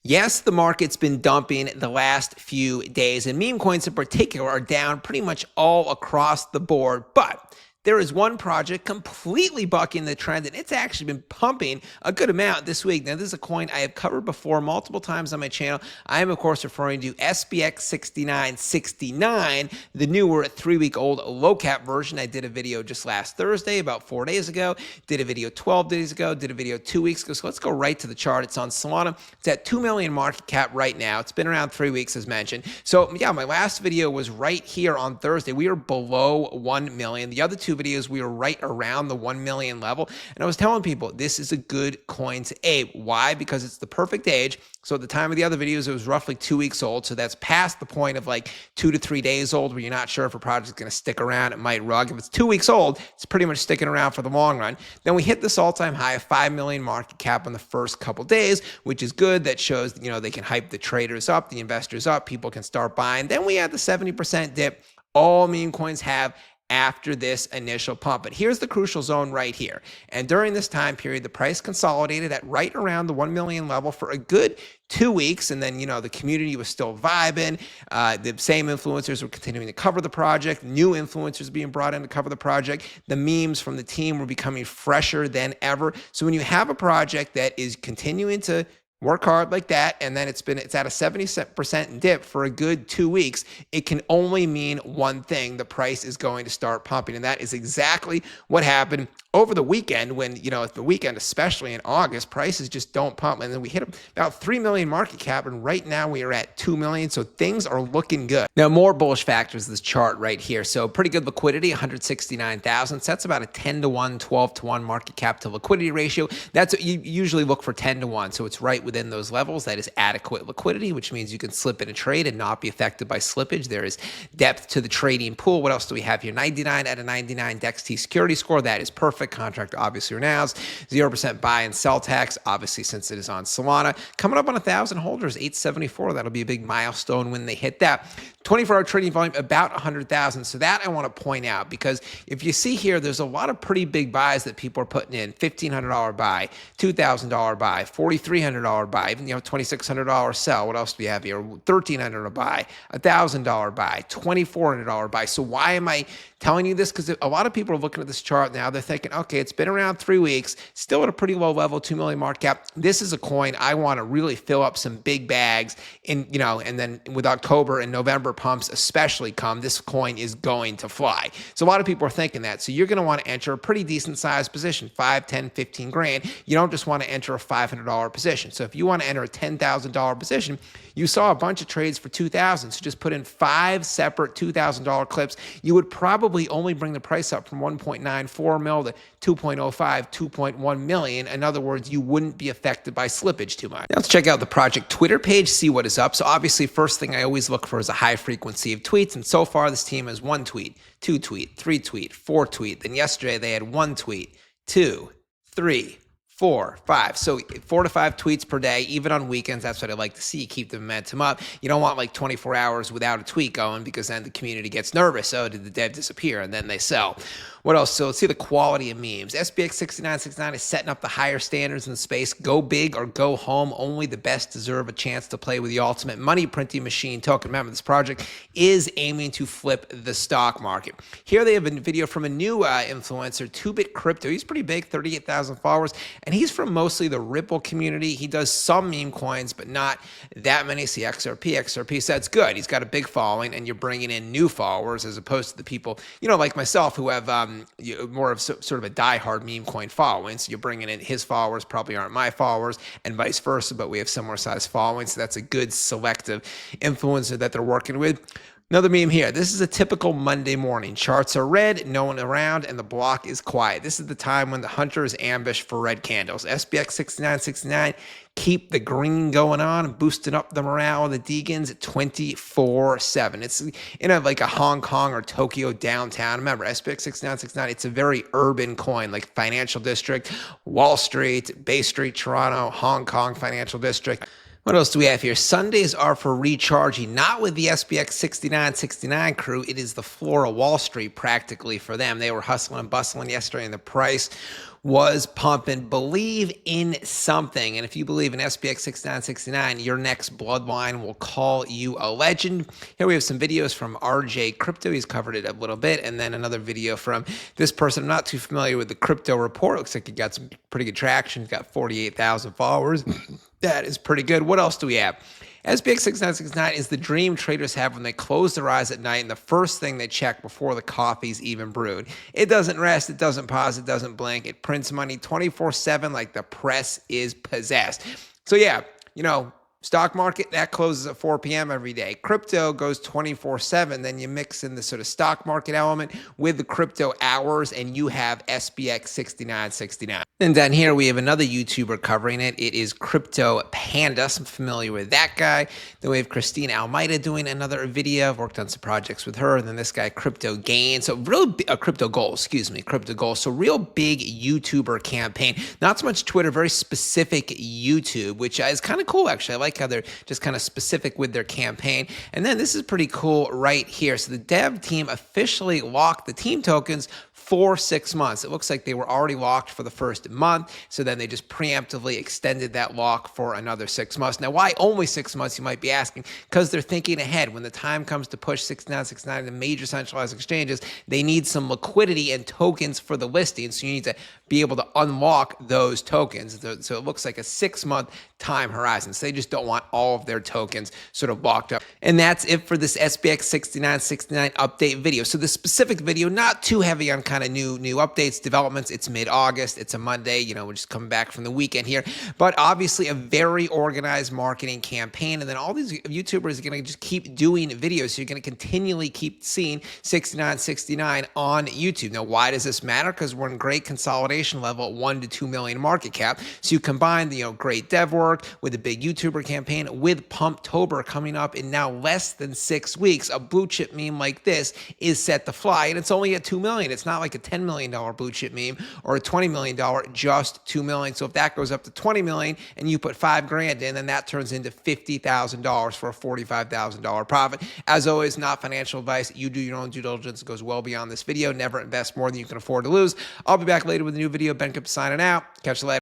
Yes, the market's been dumping the last few days, and meme coins in particular are down pretty much all across the board. But there is one project completely bucking the trend, and it's actually been pumping a good amount this week. Now, this is a coin I have covered before multiple times on my channel. I am, of course, referring to SPX6969, the newer 3-week-old low-cap version. I did a video just last Thursday, about 4 days ago, did a video 12 days ago, did a video 2 weeks ago. So let's go right to the chart. It's on Solana. It's at 2 million market cap right now. It's been around 3 weeks, as mentioned. So, yeah, my last video was right here on Thursday. We are below 1 million. The other two videos, we were right around the 1 million level. And I was telling people this is a good coin to ape. Why? Because it's the perfect age. So at the time of the other videos, it was roughly 2 weeks old. So that's past the point of like 2 to 3 days old where you're not sure if a project is going to stick around. It might rug. If it's 2 weeks old, it's pretty much sticking around for the long run. Then we hit this all-time high of 5 million market cap in the first couple days, which is good. That shows, they can hype the traders up, the investors up. People can start buying. Then we had the 70% dip. All meme coins have after this initial pump. But here's the crucial zone right here. And during this time period, the price consolidated at right around the 1 million level for a good 2 weeks. And then, the community was still vibing. The same influencers were continuing to cover the project. New influencers being brought in to cover the project. The memes from the team were becoming fresher than ever. So when you have a project that is continuing to work hard like that, and then it's at a 70% dip for a good 2 weeks, it can only mean one thing: the price is going to start pumping. And that is exactly what happened over the weekend when, the weekend, especially in August, prices just don't pump. And then we hit about 3 million market cap, and right now we are at 2 million. So things are looking good. Now, more bullish factors, this chart right here. So pretty good liquidity, 169,000. So that's about a 10 to 1, 12 to 1 market cap to liquidity ratio. That's what you usually look for, 10 to 1. So it's right within those levels. That is adequate liquidity, which means you can slip in a trade and not be affected by slippage. There is depth to the trading pool. What else do we have here? 99 out of 99 DEX-T security score. That is perfect. Contract obviously renounced. 0% buy and sell tax, obviously, since it is on Solana. Coming up on 1,000 holders, 874. That'll be a big milestone when they hit that. 24-hour trading volume, about 100,000. So that I want to point out, because if you see here, there's a lot of pretty big buys that people are putting in. $1,500 buy, $2,000 buy, $4,300 buy, even, $2,600 sell. What else do we have here? $1,300 buy, $1,000 buy, $2,400 buy. So why am I telling you this? Because a lot of people are looking at this chart now. They're thinking, okay, it's been around 3 weeks, still at a pretty low level, 2 million market cap. This is a coin I want to really fill up some big bags in, and then with October and November pumps especially come, this coin is going to fly. So a lot of people are thinking that. So you're going to want to enter a pretty decent sized position, 5, 10, 15 grand. You don't just want to enter a $500 position. So if you want to enter a $10,000 position, you saw a bunch of trades for 2,000. So just put in 5 separate $2,000 clips. You would probably only bring the price up from 1.94 mil to 2.05, 2.1 million. In other words, you wouldn't be affected by slippage too much. Now let's check out the project Twitter page, see what is up. So obviously, first thing I always look for is a high frequency of tweets. And so far, this team has 1 tweet, 2 tweet, 3 tweet, 4 tweet. Then yesterday they had 1 tweet, 2, 3, 4, 5. So 4 to 5 tweets per day, even on weekends. That's what I like to see. Keep the momentum up. You don't want like 24 hours without a tweet going, because then the community gets nervous. Oh, did the dev disappear? And then they sell. What else? So let's see the quality of memes. SPX6969 is setting up the higher standards in the space. Go big or go home. Only the best deserve a chance to play with the ultimate money printing machine token. Remember, this project is aiming to flip the stock market. Here they have a video from a new influencer, 2-Bit Crypto. He's pretty big, 38,000 followers, and he's from mostly the Ripple community. He does some meme coins, but not that many. See, XRP, so that's good. He's got a big following, and you're bringing in new followers as opposed to the people, like myself, who have more of sort of a diehard meme coin following. So you're bringing in his followers, probably aren't my followers, and vice versa, but we have similar size following. So that's a good selective influencer that they're working with. Another meme here. This is a typical Monday morning. Charts are red, no one around, and the block is quiet. This is the time when the hunters ambush for red candles. SPX6969, keep the green going on and boosting up the morale of the Deegans 24/7. It's in like a Hong Kong or Tokyo downtown. Remember, SPX6969, it's a very urban coin, like Financial District, Wall Street, Bay Street, Toronto, Hong Kong Financial District. What else do we have here? Sundays are for recharging, not with the SPX 6969 crew. It is the floor of Wall Street practically for them. They were hustling and bustling yesterday, and the price was pumping. Believe in something. And if you believe in SPX6969, your next bloodline will call you a legend. Here we have some videos from RJ Crypto. He's covered it a little bit. And then another video from this person. I'm not too familiar with the crypto report. Looks like he got some pretty good traction. He's got 48,000 followers. That is pretty good. What else do we have? SPX6969 is the dream traders have when they close their eyes at night and the first thing they check before the coffee's even brewed. It doesn't rest, it doesn't pause, it doesn't blink. It prints money 24/7 like the press is possessed. So yeah, stock market, that closes at 4 p.m. every day. Crypto goes 24/7. Then you mix in the sort of stock market element with the crypto hours, and you have SPX6969. And down here, we have another YouTuber covering it. It is Crypto Panda. I'm familiar with that guy. Then we have Christine Almeida doing another video. I've worked on some projects with her. And then this guy, Crypto Gain. So Crypto Goals, Crypto Goals. So real big YouTuber campaign. Not so much Twitter, very specific YouTube, which is kind of cool, actually. I like how they're just kind of specific with their campaign. And then this is pretty cool right here. So the dev team officially locked the team tokens for 6 months. It looks like they were already locked for the first month. So then they just preemptively extended that lock for another 6 months. Now, why only 6 months, you might be asking? Because they're thinking ahead. When the time comes to push 6969 to major centralized exchanges, they need some liquidity and tokens for the listing. So you need to be able to unlock those tokens. So it looks like a 6-month time horizon. So they just don't want all of their tokens sort of locked up. And that's it for this SPX6969 update video. So the specific video, not too heavy on kind of new updates, developments. It's mid-August. It's a Monday. We're just coming back from the weekend here. But obviously a very organized marketing campaign. And then all these YouTubers are going to just keep doing videos. So you're going to continually keep seeing 6969 on YouTube. Now, why does this matter? Because we're in great consolidation level at 1 to 2 million market cap. So you combine the great dev work with a big YouTuber campaign with Pumptober coming up in now less than 6 weeks. A blue chip meme like this is set to fly, and it's only at 2 million. It's not like a $10 million blue chip meme or a $20 million, just 2 million. So if that goes up to 20 million and you put $5,000 in, then that turns into $50,000 for a $45,000 profit. As always, not financial advice. You do your own due diligence. It goes well beyond this video. Never invest more than you can afford to lose. I'll be back later with a new video. Ben Crypto signing out. Catch you later.